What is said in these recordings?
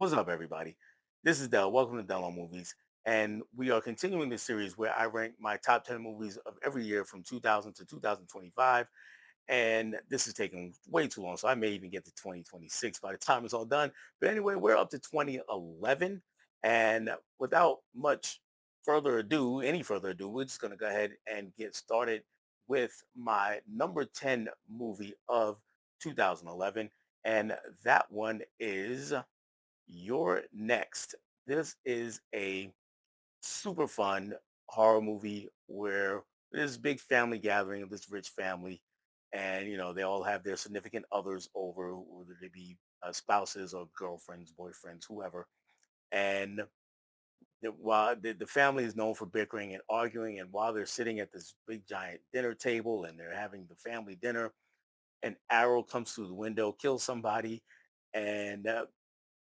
What's up, everybody? This is Del. Welcome to Del on Movies. And we are continuing this series where I rank my top 10 movies of every year from 2000 to 2025. And this is taking way too long. So I may even get to 2026 by the time it's all done. But anyway, we're up to 2011. And without any further ado, we're just going to go ahead and get started with my number 10 movie of 2011. And that one is You're Next. This is a super fun horror movie where there's big family gathering of this rich family, and they all have their significant others over, whether they be spouses or girlfriends, boyfriends, whoever. And while the family is known for bickering and arguing, and while they're sitting at this big giant dinner table and they're having the family dinner, an arrow comes through the window, kills somebody, and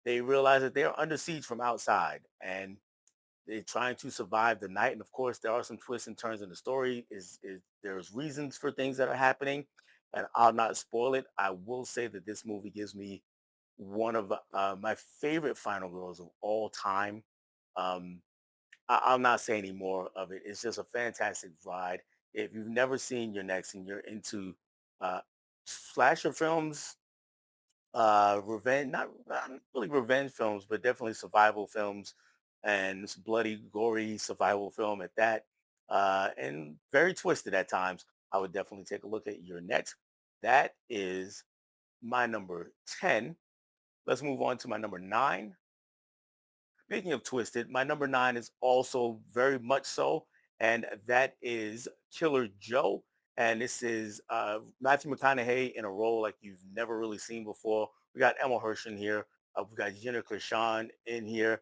they realize that they're under siege from outside and they're trying to survive the night. And of course, there are some twists and turns in the story. Is there's reasons for things that are happening, and I'll not spoil it. I will say that this movie gives me one of my favorite final girls of all time. Um, I'll not say any more of it. It's just a fantastic ride. If you've never seen Your Next and you're into uh, slasher films, revenge, not really revenge films, but definitely survival films, and it's bloody, gory survival film at that, and very twisted at times. I would definitely take a look at Your Next. That is my number 10. Let's move on to my number 9. Speaking of twisted, my number 9 is also very much so, and that is Killer Joe. And this is Matthew McConaughey in a role like you've never really seen before. We got Emma Hirsch in here. We've got Jenna Krishan in here.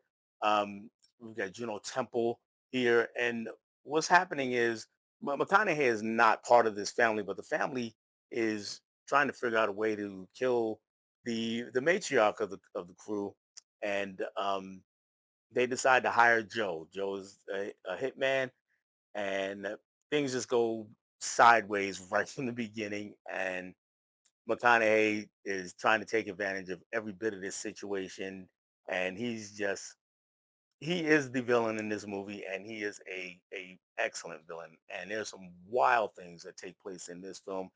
We've got Juno Temple here. And what's happening is McConaughey is not part of this family, but the family is trying to figure out a way to kill the matriarch of the crew. And they decide to hire Joe. Joe's a hitman, and things just go sideways right from the beginning. And McConaughey is trying to take advantage of every bit of this situation, and he is the villain in this movie, and he is a excellent villain. And there's some wild things that take place in this film.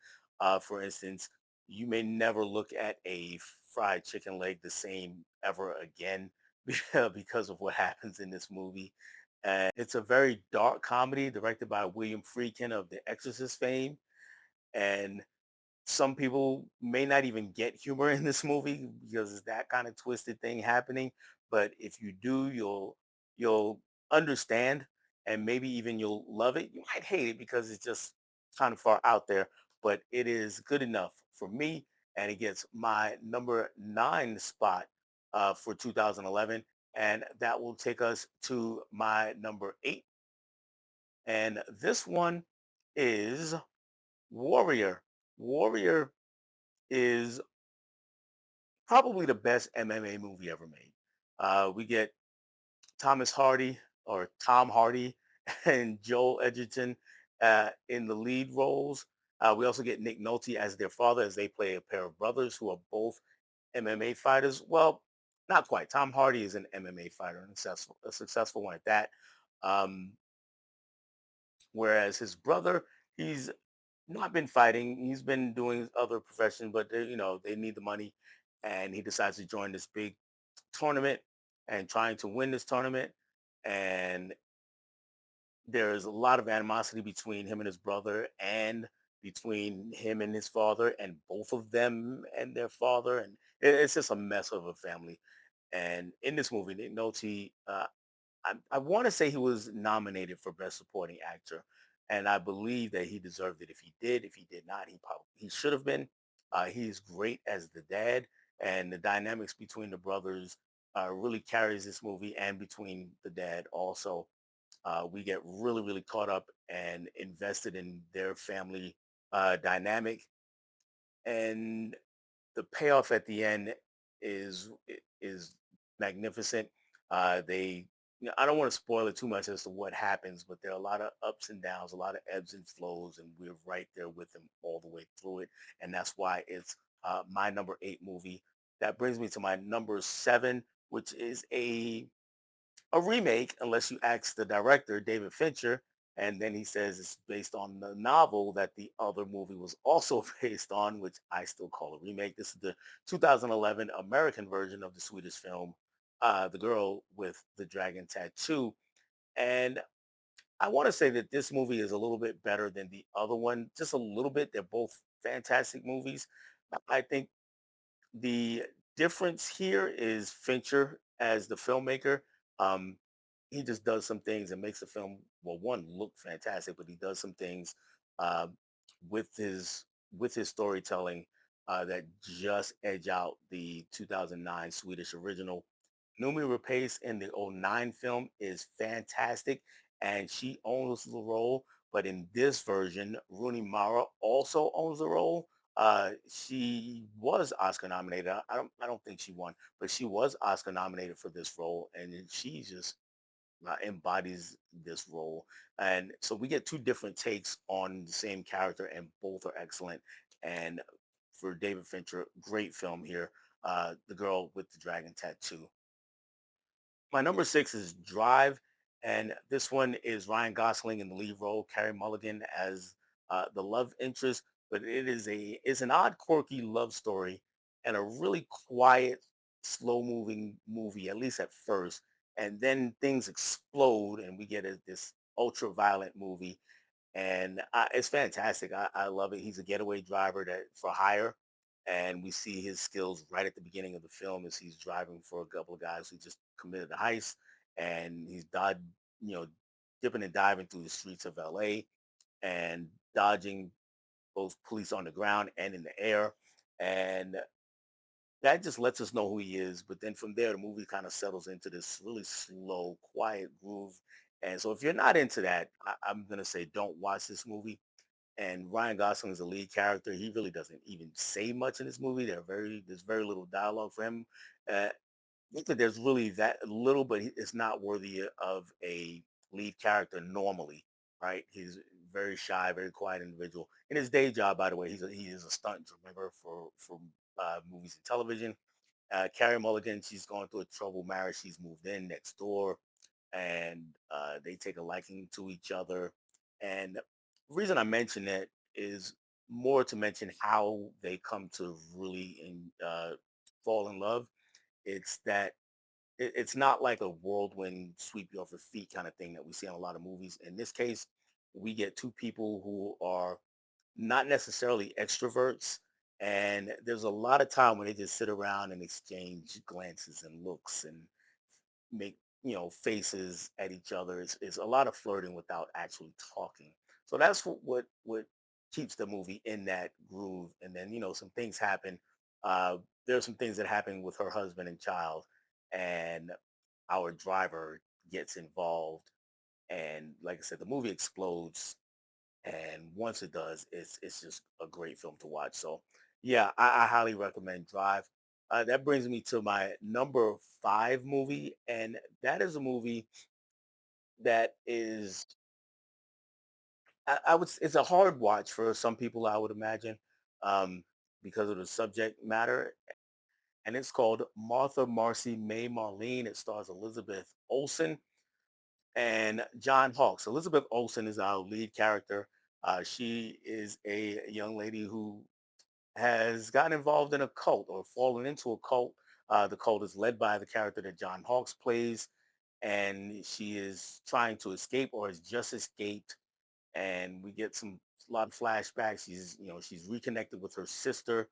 For instance, you may never look at a fried chicken leg the same ever again because of what happens in this movie. And it's a very dark comedy directed by William Friedkin of The Exorcist fame. And some people may not even get humor in this movie because it's that kind of twisted thing happening. But if you do, you'll understand, and maybe even you'll love it. You might hate it because it's just kind of far out there, but it is good enough for me, and it gets my number 9 spot for 2011, and that will take us to my number 8. And this one is Warrior. Warrior is probably the best MMA movie ever made. We get Thomas Hardy or Tom Hardy and Joel Edgerton in the lead roles. We also get Nick Nolte as their father, as they play a pair of brothers who are both MMA fighters. Well, not quite. Tom Hardy is an MMA fighter, and a successful one at that. Um, whereas his brother, he's not been fighting. He's been doing other professions, but they need the money, and he decides to join this big tournament and trying to win this tournament. And there's a lot of animosity between him and his brother, and between him and his father, and both of them and their father, and it's just a mess of a family. And in this movie, Nick Nolte, I want to say he was nominated for Best Supporting Actor, and I believe that he deserved it. If he did, if he did not, he should have been. He's great as the dad, and the dynamics between the brothers really carries this movie, and between the dad also. We get really caught up and invested in their family dynamic, and the payoff at the end is magnificent. They, I don't want to spoil it too much as to what happens, but there are a lot of ups and downs, a lot of ebbs and flows, and we're right there with them all the way through it. And that's why it's my number 8 movie. That brings me to my number 7. which is a remake, unless you ask the director, David Fincher, and then he says it's based on the novel that the other movie was also based on, which I still call a remake. This is the 2011 American version of the Swedish film, The Girl with the Dragon Tattoo. And I want to say that this movie is a little bit better than the other one, just a little bit. They're both fantastic movies. I think the difference here is Fincher as the filmmaker. Um, he just does some things and makes the film, well, one, look fantastic, but he does some things uh, with his storytelling that just edge out the 2009 Swedish original. Numi Rapace in the '09 film is fantastic, and she owns the role. But in this version, Rooney Mara also owns the role. She was Oscar nominated. I don't think she won, but she was Oscar nominated for this role, and she just embodies this role. And so we get two different takes on the same character, and both are excellent. And for David Fincher, great film here. The Girl with the Dragon Tattoo. My number six is Drive, and this one is Ryan Gosling in the lead role, Carey Mulligan as the love interest. But it's an odd, quirky love story and a really quiet, slow-moving movie, at least at first. And then things explode, and we get this ultra-violent movie and it's fantastic. I love it. He's a getaway driver that for hire, and we see his skills right at the beginning of the film as he's driving for a couple of guys who just committed a heist, and he's you know, dipping and diving through the streets of LA and dodging both police on the ground and in the air, and that just lets us know who he is. But then from there, the movie kind of settles into this really slow, quiet groove. And so if you're not into that, I'm gonna say don't watch this movie. And Ryan Gosling is the lead character. He really doesn't even say much in this movie. There's very little dialogue for him. Not that there's really that little, but it's not worthy of a lead character normally, right? He's very shy, very quiet individual. In his day job, by the way, he is a stunt drummer for movies and television. Carrie Mulligan, she's going through a troubled marriage. She's moved in next door, and they take a liking to each other. And the reason I mention it is more to mention how they come to really fall in love. It's that it's not like a whirlwind sweep you off your feet kind of thing that we see in a lot of movies. In this case, we get two people who are not necessarily extroverts, and there's a lot of time when they just sit around and exchange glances and looks and make faces at each other. It's a lot of flirting without actually talking. So that's what keeps the movie in that groove. And then some things happen. uh there's some things that happen with her husband and child, and our driver gets involved, and like I said, the movie explodes. And once it does, it's just a great film to watch. So yeah, I highly recommend Drive. That brings me to my number five movie, and that is a movie that is it's a hard watch for some people, I would imagine, um, because of the subject matter. And it's called Martha, Marcy, May, Marlene. It stars Elizabeth Olsen and John Hawkes. Elizabeth Olsen is our lead character. She is a young lady who has gotten involved in a cult or fallen into a cult. The cult is led by the character that John Hawkes plays, and she is trying to escape or has just escaped. And we get a lot of flashbacks. She's reconnected with her sister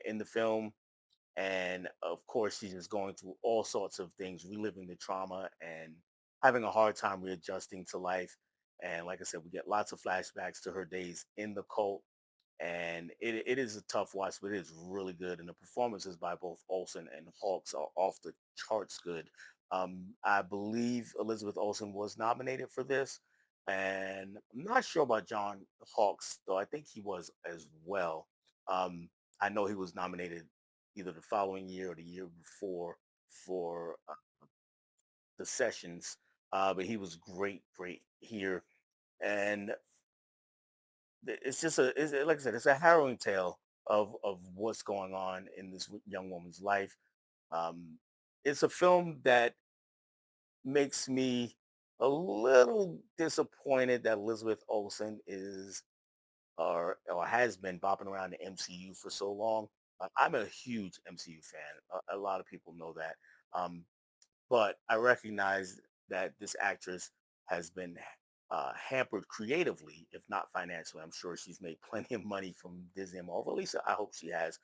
in the film, and of course she's just going through all sorts of things, reliving the trauma and having a hard time readjusting to life. And like I said, we get lots of flashbacks to her days in the cult, and it is a tough watch, but it is really good. And the performances by both Olsen and Hawks are off the charts good. I believe Elizabeth Olsen was nominated for this, and I'm not sure about John Hawks, though I think he was as well. Um, I know he was nominated either the following year or the year before for the sessions, but he was great here. And it's just like I said, it's a harrowing tale of what's going on in this young woman's life. Um, it's a film that makes me a little disappointed that Elizabeth Olsen is or has been bopping around the MCU for so long. I'm a huge MCU fan. A lot of people know that. Um, but I recognize that this actress has been hampered creatively, if not financially. I'm sure she's made plenty of money from Disney and Marvel. At least I hope she has.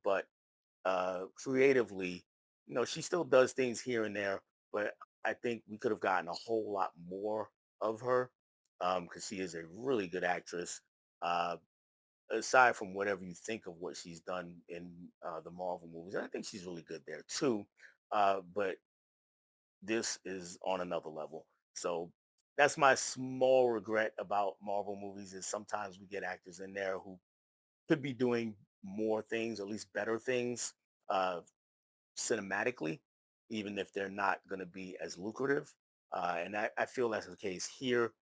But creatively, she still does things here and there. But I think we could have gotten a whole lot more of her because she is a really good actress. Uh, Aside from whatever you think of what she's done in the Marvel movies, and I think she's really good there too. But this is on another level. So that's my small regret about Marvel movies is sometimes we get actors in there who could be doing more things, at least better things, uh, cinematically, even if they're not going to be as lucrative. And I feel that's the case here.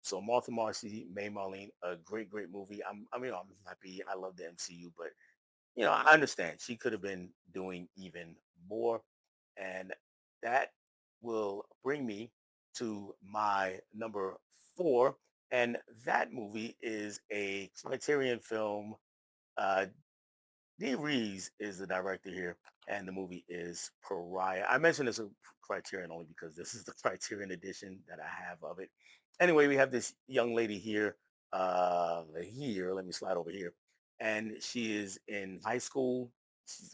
So Martha Marcy, May Marlene, a great, great movie. I'm happy. I love the MCU, but I understand she could have been doing even more. And that will bring me to my number four. And that movie is a Criterion film. Uh, Dee Reeves is the director here, and the movie is Pariah. I mentioned this a Criterion only because this is the Criterion edition that I have of it. Anyway, we have this young lady here. Let me slide over here, and she is in high school.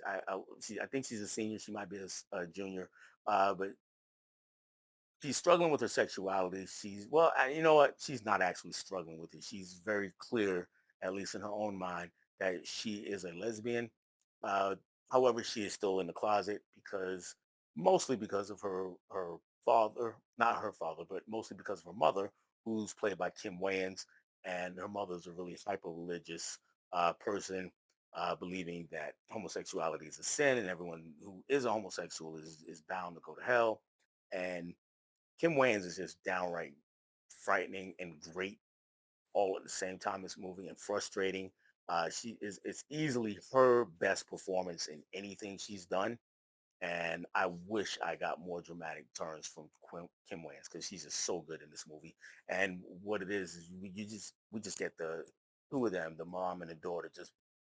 I think she's a senior. She might be a junior, but she's struggling with her sexuality. You know what? She's not actually struggling with it. She's very clear, at least in her own mind, that she is a lesbian. Uh, However, she is still in the closet mostly because of her father, not her father, but mostly because of her mother, who's played by Kim Wayans, and her mother's a really hyper religious person. Believing that homosexuality is a sin and everyone who is a homosexual is bound to go to hell. And Kim Wayans is just downright frightening and great all at the same time. This movie and frustrating. It's easily her best performance in anything she's done, and I wish I got more dramatic turns from Kim Wayans because she's just so good in this movie. And what it is we just get the two of them, the mom and the daughter, just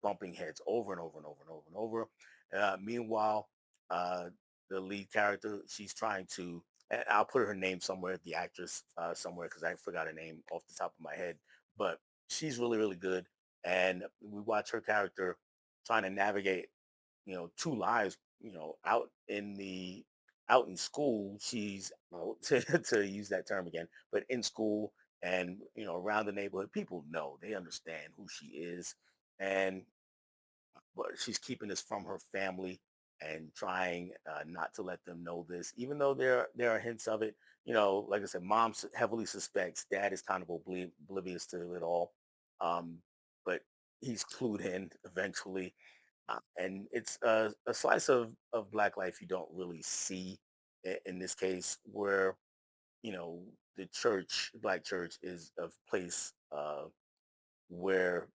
bumping heads over and over and over and over and over. Meanwhile, uh, the lead character, she's trying to, and I'll put her name somewhere, the actress somewhere because I forgot her name off the top of my head, but she's really really good, and we watch her character trying to navigate two lives out in school. She's to use that term again, but in school and around the neighborhood, people know, they understand who she is, and but she's keeping this from her family and trying not to let them know this, even though there are hints of it. Like I said, mom heavily suspects, dad is kind of oblivious to it all, um, but he's clued in eventually, and it's a slice of black life you don't really see in this case, where the black church, is a place where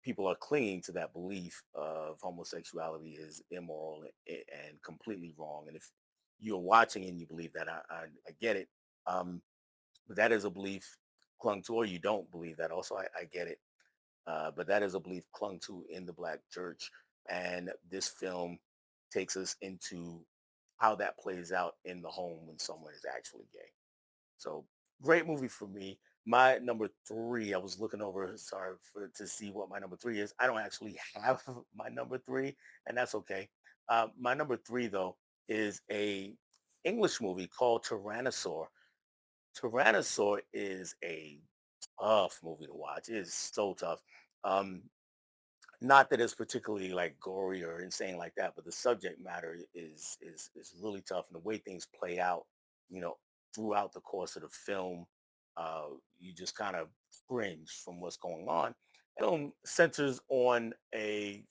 people are clinging to that belief of homosexuality is immoral and completely wrong. And if you're watching and you believe that, I get it. But that is a belief clung to, or you don't believe that. Also, I get it. But that is a belief clung to in the black church. And this film takes us into how that plays out in the home when someone is actually gay. So great movie for me. My number three, I was looking over, sorry to see what my number three is. I don't actually have my number three, and that's okay. My number three, though, is a English movie called Tyrannosaur. Tyrannosaur is a tough movie to watch. It is so tough. Um, Not that it's particularly like gory or insane like that, but the subject matter is really tough, and the way things play out, you know, throughout the course of the film, you just kind of cringe from what's going on. Film centers on a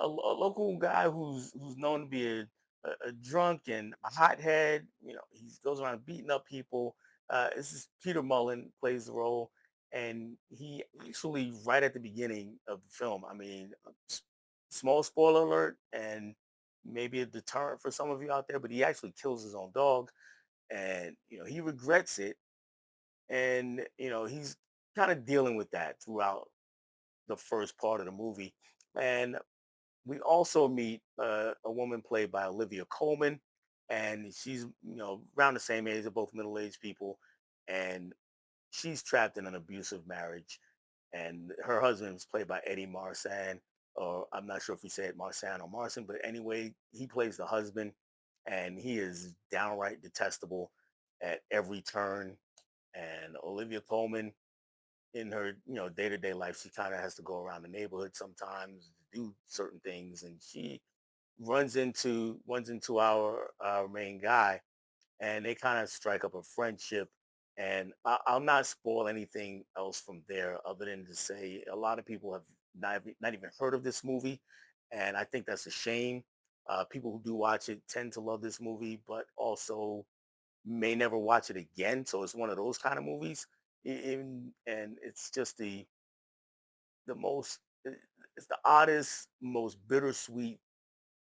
local guy who's known to be a drunk and a hothead. He goes around beating up people. This is Peter Mullen plays the role, and he actually right at the beginning of the film. I mean, small spoiler alert, and maybe a deterrent for some of you out there, but he actually kills his own dog, and he regrets it, and he's kind of dealing with that throughout the first part of the movie. And we also meet a woman played by Olivia Colman, and she's around the same age. They're both middle-aged people, and she's trapped in an abusive marriage, and her husband is played by Eddie Marsan, or I'm not sure if we say it Marsan or Marsan, but anyway, he plays the husband, and he is downright detestable at every turn. And Olivia Colman, in her day-to-day life, she kind of has to go around the neighborhood sometimes to do certain things, and she runs into our main guy, and they kind of strike up a friendship. And I'll not spoil anything else from there, other than to say a lot of people have not even heard of this movie, and I think that's a shame. People who do watch it tend to love this movie, but also may never watch it again. So it's one of those kind of movies. And it's just the most it's the oddest, most bittersweet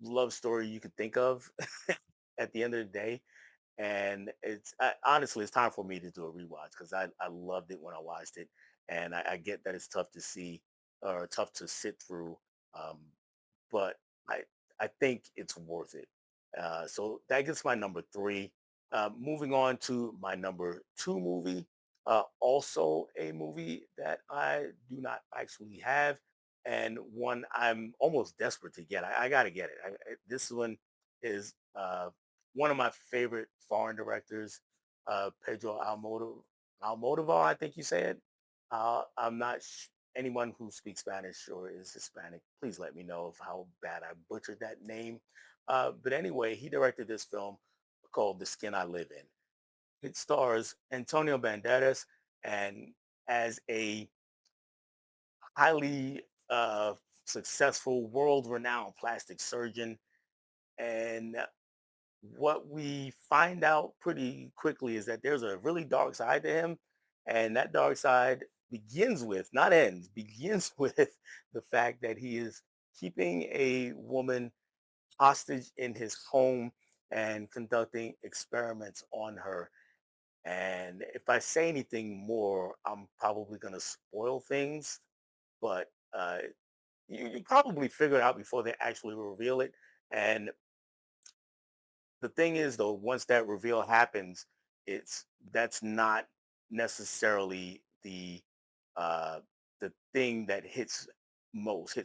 love story you could think of at the end of the day. And honestly, it's time for me to do a rewatch because I loved it when I watched it, and I get that it's tough to see or tough to sit through, um, but I I think it's worth it. So that gets my number three. Moving on to my number two movie, also a movie that I do not actually have, and one I'm almost desperate to get. I got to get it. This one is one of my favorite foreign directors, Pedro Almodovar, I think you say it. I'm not anyone who speaks Spanish or is Hispanic. Please let me know of how bad I butchered that name. But anyway, he directed this film called The Skin I Live In. It stars Antonio Banderas, and as a highly successful, world-renowned plastic surgeon. And what we find out pretty quickly is that there's a really dark side to him, and that dark side begins with, not ends, begins with the fact that he is keeping a woman hostage in his home and conducting experiments on her. And if I say anything more, I'm probably going to spoil things, but you probably figure it out before they actually reveal it. And the thing is, though, once that reveal happens, it's that's not necessarily uh, the thing that hits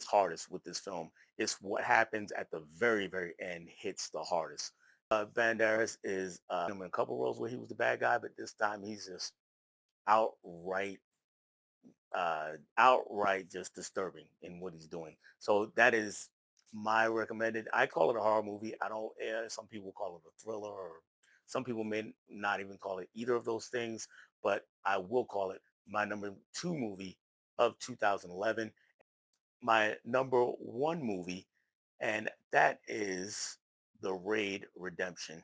hardest with this film. It's what happens at the very, very end hits the hardest. Banderas is in a couple roles where he was the bad guy, but this time he's just outright outright just disturbing in what he's doing. So that is my recommended. I call it a horror movie. I don't. Some people call it a thriller, or some people may not even call it either of those things. But I will call it my number two movie of 2011. My number one movie, and that is The Raid Redemption.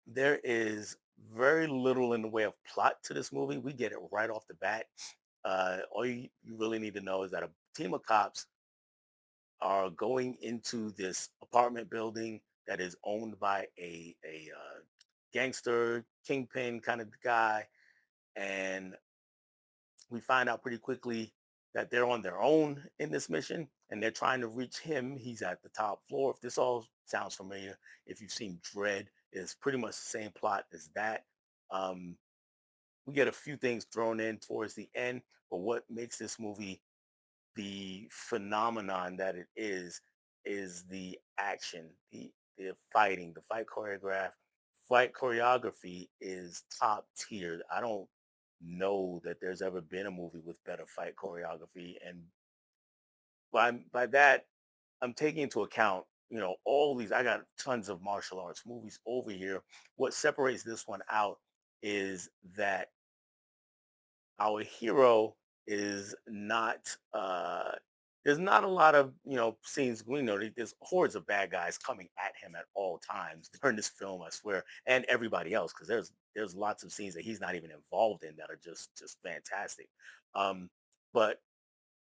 There is very little in the way of plot to this movie. We get it right off the bat. All you really need to know is that a team of cops are going into this apartment building that is owned by a gangster kingpin kind of guy, and we find out pretty quickly that they're on their own in this mission, and they're trying to reach him. He's at the top floor. If this all sounds familiar, if you've seen Dread, it's pretty much the same plot as that. Um, we get a few things thrown in towards the end, but what makes this movie the phenomenon that it is the action, the fighting, the fight choreography is top tier. I don't know that there's ever been a movie with better fight choreography, and by that I'm taking into account all these. I got tons of martial arts movies over here. What separates this one out is that our hero is not there's not a lot of scenes. We know that there's hordes of bad guys coming at him at all times during this film, I swear, and everybody else, because there's lots of scenes that he's not even involved in that are just fantastic. Um but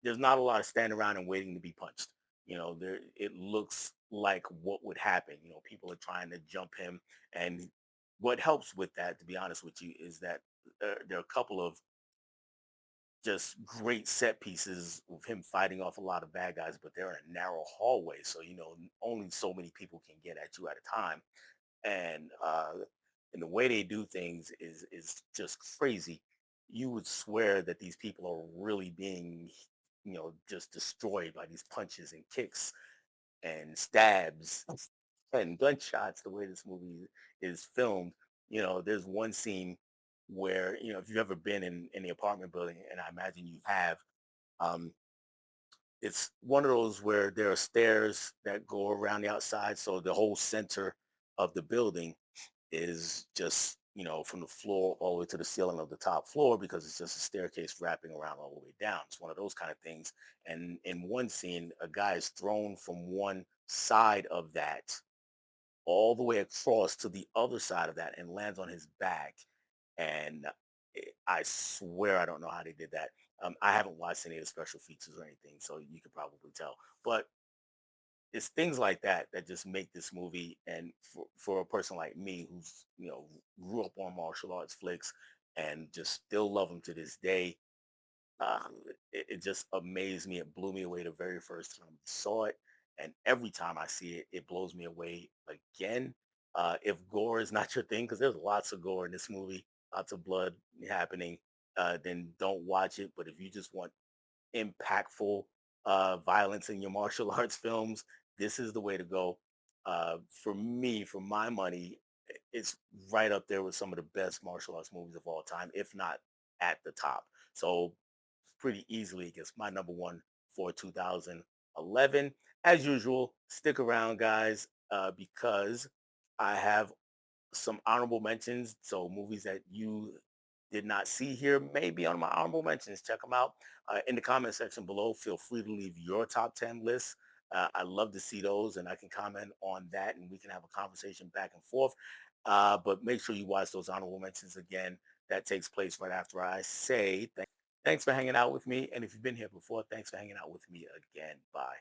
there's not a lot of standing around and waiting to be punched. There it looks like what would happen. People are trying to jump him, and what helps with that, to be honest with you, is that there are a couple of just great set pieces of him fighting off a lot of bad guys, but they're in a narrow hallway, so only so many people can get at you at a time, and the way they do things is just crazy. You would swear that these people are really being, just destroyed by these punches and kicks and stabs and gunshots. The way this movie is filmed, there's one scene where, if you've ever been in the apartment building, and I imagine you have, um, it's one of those where there are stairs that go around the outside, so the whole center of the building is just, from the floor all the way to the ceiling of the top floor, because it's just a staircase wrapping around all the way down. It's one of those kind of things. And in one scene, a guy is thrown from one side of that all the way across to the other side of that and lands on his back. And I swear I don't know how they did that. I haven't watched any of the special features or anything, so you could probably tell. But it's things like that that just make this movie, and for a person like me who's grew up on martial arts flicks and just still love them to this day. It just amazed me. It blew me away the very first time I saw it, and every time I see it, it blows me away again. If gore is not your thing, because there's lots of gore in this movie, lots of blood happening, then don't watch it. But if you just want impactful violence in your martial arts films, this is the way to go. For me, for my money, it's right up there with some of the best martial arts movies of all time, if not at the top. So pretty easily against my number one for 2011. As usual, stick around, guys, because I have some honorable mentions. So movies that you did not see here may be on my honorable mentions. Check them out in the comment section below. Feel free to leave your top 10 lists. I love to see those, and I can comment on that, and we can have a conversation back and forth. But make sure you watch those honorable mentions again. That takes place right after I say thanks for hanging out with me. And if you've been here before, thanks for hanging out with me again. Bye.